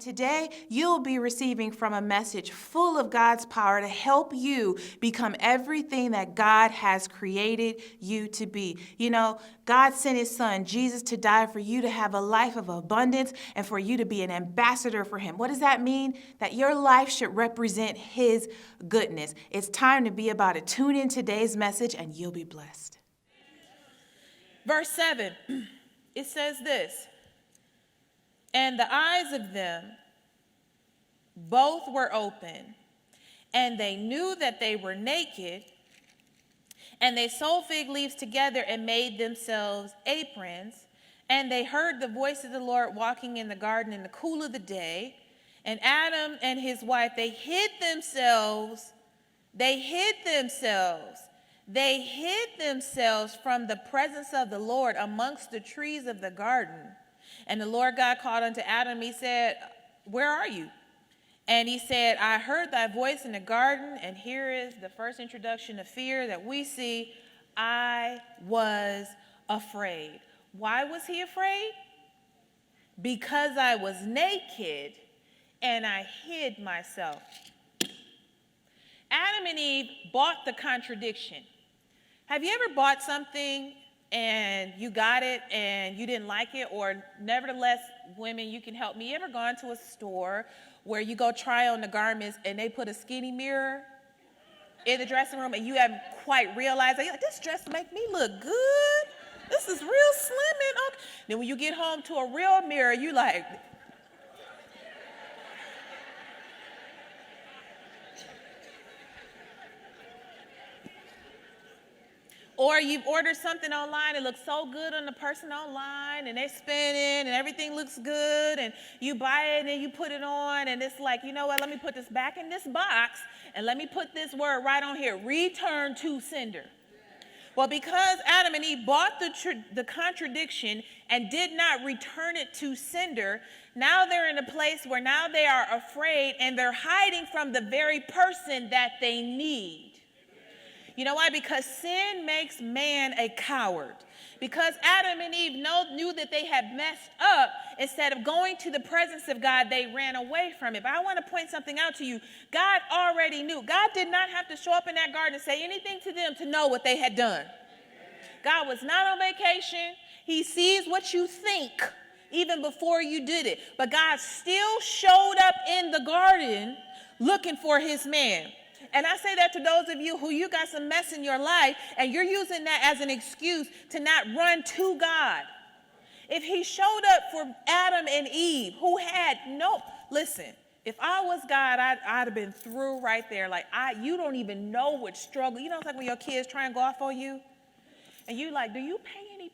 today you'll be receiving from a message full of God's power to help you become everything that God has created you to be. You know, God sent his son, Jesus, to die for you to have a life of abundance and for you to be an ambassador for him. What does that mean? That your life should represent his goodness. It's time to be about it. Tune in today's message and you'll be blessed. Verse 7, it says this, and the eyes of them both were open, and they knew that they were naked, and they sewed fig leaves together and made themselves aprons, and they heard the voice of the Lord walking in the garden in the cool of the day, and Adam and his wife, they hid themselves from the presence of the Lord amongst the trees of the garden. And the Lord God called unto Adam. He said, where are you? And he said, I heard thy voice in the garden. And here is the first introduction of fear that we see. I was afraid. Why was he afraid? Because I was naked and I hid myself. Adam and Eve bought the contradiction. Have you ever bought something and you got it and you didn't like it? Or nevertheless, women, you can help me. You ever gone to a store where you go try on the garments and they put a skinny mirror in the dressing room and you haven't quite realized, like, this dress make me look good. This is real slim and okay. Then when you get home to a real mirror, you like, or you've ordered something online, it looks so good on the person online, and they spin it, and everything looks good, and you buy it, and you put it on, and it's like, you know what, let me put this back in this box, and let me put this word right on here, return to sender. Well, because Adam and Eve bought the contradiction and did not return it to sender, now they're in a place where now they are afraid, and they're hiding from the very person that they need. You know why? Because sin makes man a coward. Because Adam and Eve knew that they had messed up, instead of going to the presence of God, they ran away from it. But I want to point something out to you. God already knew. God did not have to show up in that garden and say anything to them to know what they had done. God was not on vacation. He sees what you think even before you did it. But God still showed up in the garden looking for his man. And I say that to those of you who you got some mess in your life and you're using that as an excuse to not run to God. If he showed up for Adam and Eve, who had listen, if I was God, I'd have been through right there. Like, you don't even know what struggle. You know, it's like when your kids try and go off on you and you like, do you pay any?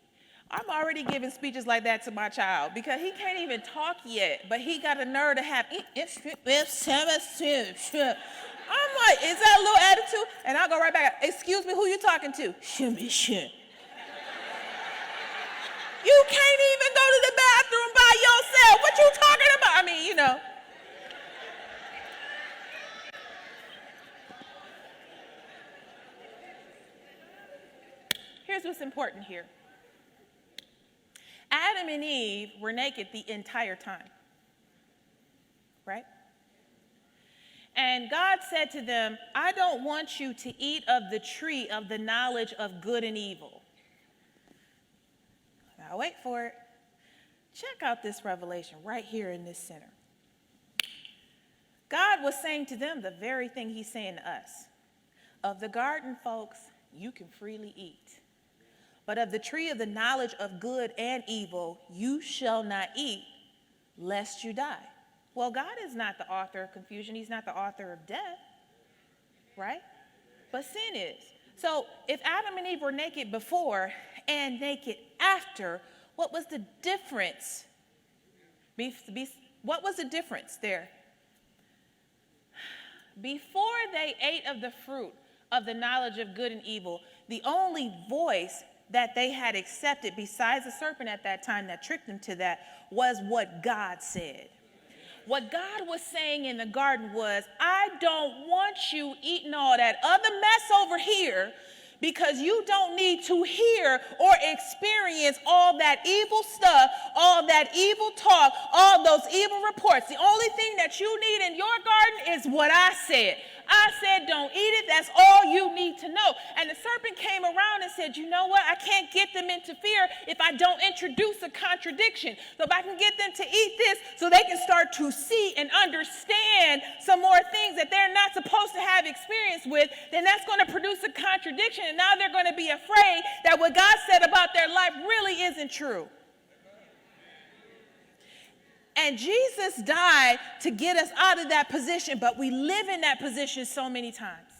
I'm already giving speeches like that to my child because he can't even talk yet, but he got a nerve to have, I'm like, is that a little attitude? And I'll go right back. Excuse me, who you talking to? Shimmy. You can't even go to the bathroom by yourself. What you talking about? I mean, you know. Here's what's important here. Adam and Eve were naked the entire time. Right? And God said to them, I don't want you to eat of the tree of the knowledge of good and evil. Now wait for it. Check out this revelation right here in this center. God was saying to them the very thing he's saying to us. Of the garden, folks, you can freely eat. But of the tree of the knowledge of good and evil, you shall not eat, lest you die. Well, God is not the author of confusion. He's not the author of death, right? But sin is. So if Adam and Eve were naked before and naked after, what was the difference? What was the difference there? Before they ate of the fruit of the knowledge of good and evil, the only voice that they had accepted besides the serpent at that time that tricked them to that was what God said. What God was saying in the garden was, I don't want you eating all that other mess over here because you don't need to hear or experience all that evil stuff, all that evil talk, all those evil reports. The only thing that you need in your garden is what I said. I said, don't eat it. That's all you need to know. And the serpent came around and said, you know what? I can't get them into fear if I don't introduce a contradiction. So if I can get them to eat this so they can start to see and understand some more things that they're not supposed to have experience with, then that's going to produce a contradiction. And now they're going to be afraid that what God said about their life really isn't true. And Jesus died to get us out of that position, but we live in that position so many times.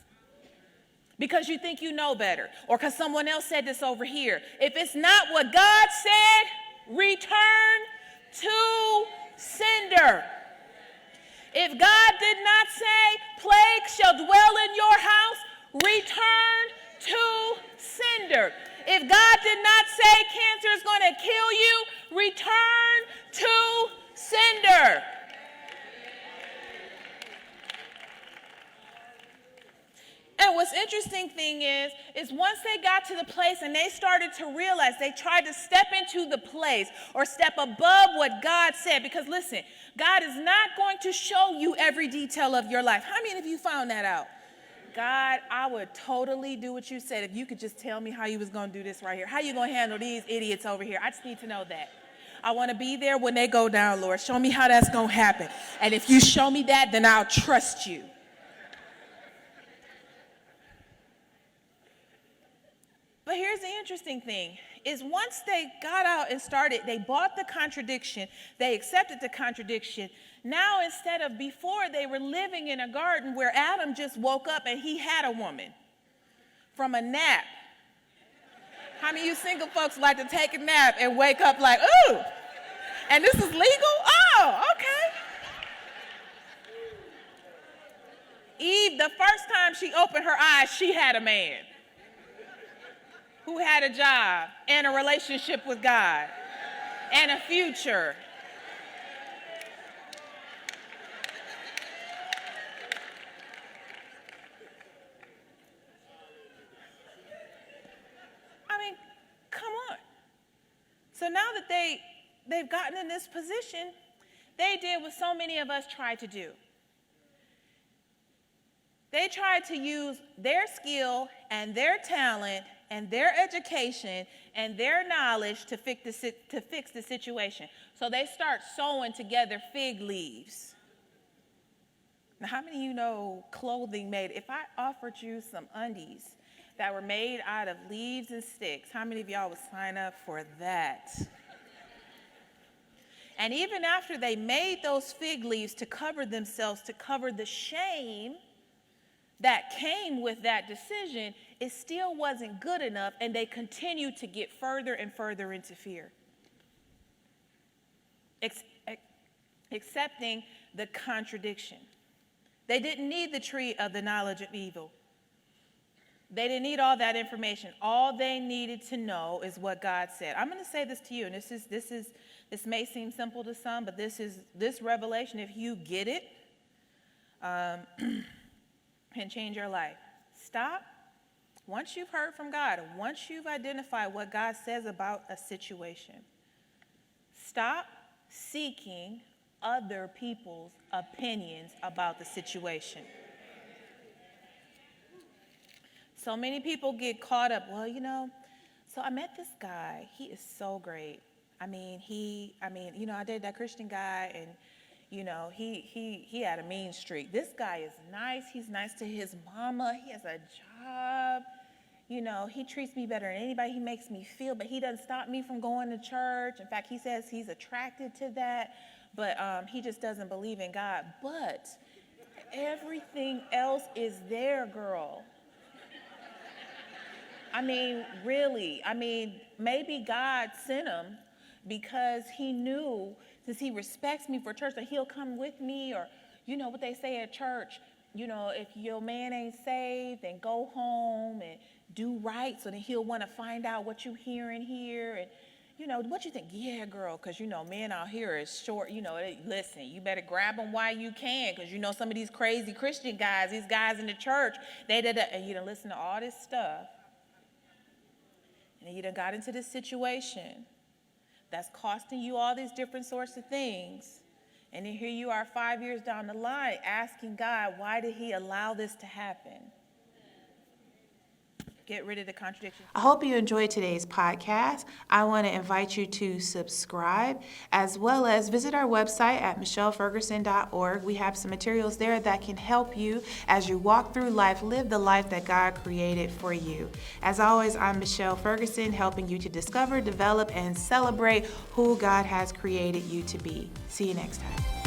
Because you think you know better, or because someone else said this over here. If it's not what God said, return to sender. If God did not say, plague shall dwell in your house, return to sender. If God did not say cancer is going to kill you, return to sender. And what's interesting thing is once they got to the place and they started to realize, they tried to step into the place or step above what God said. Because listen, God is not going to show you every detail of your life. How many of you found that out? God, I would totally do what you said if you could just tell me how you was going to do this right here. How you going to handle these idiots over here? I just need to know that. I want to be there when they go down, Lord. Show me how that's going to happen. And if you show me that, then I'll trust you. But here's the interesting thing, is once they got out and started, they bought the contradiction, they accepted the contradiction. Now instead of before, they were living in a garden where Adam just woke up and he had a woman from a nap. How many of you single folks like to take a nap and wake up like, ooh, and this is legal? Oh, okay. Eve, the first time she opened her eyes, she had a man who had a job and a relationship with God and a future. I mean, come on. So now that they've gotten in this position, they did what so many of us try to do. They tried to use their skill and their talent and their education and their knowledge to fix the situation. So they start sewing together fig leaves. Now, how many of you know clothing made? If I offered you some undies that were made out of leaves and sticks, how many of y'all would sign up for that? And even after they made those fig leaves to cover themselves, to cover the shame that came with that decision, it still wasn't good enough, and they continued to get further and further into fear. Accepting the contradiction. They didn't need the tree of the knowledge of evil. They didn't need all that information. All they needed to know is what God said. I'm going to say this to you, and this may seem simple to some, but this revelation, if you get it, can change your life. Stop. Once you've heard from God, once you've identified what God says about a situation, stop seeking other people's opinions about the situation. So many people get caught up, well, so I met this guy. He is so great. I dated that Christian guy, and he had a mean streak. This guy is nice. He's nice to his mama. He has a job. He treats me better than anybody. He makes me feel, but he doesn't stop me from going to church. In fact, he says he's attracted to that, but he just doesn't believe in God. But everything else is there, girl. Really. Maybe God sent him because he knew, since he respects me for church, that he'll come with me, or what they say at church, if your man ain't saved, then go home and do right, so then he'll want to find out what you hearing here, and what you think? Yeah, girl, because men out here is short. Listen, you better grab them while you can, because some of these crazy Christian guys, these guys in the church, and you done listen to all this stuff, and then you done got into this situation. that's costing you all these different sorts of things. And then here you are 5 years down the line asking God, why did he allow this to happen? Get rid of the contradiction. I hope you enjoyed today's podcast. I want to invite you to subscribe as well as visit our website at michelleferguson.org. We have some materials there that can help you as you walk through life, live the life that God created for you. As always, I'm Michelle Ferguson, helping you to discover, develop, and celebrate who God has created you to be. See you next time.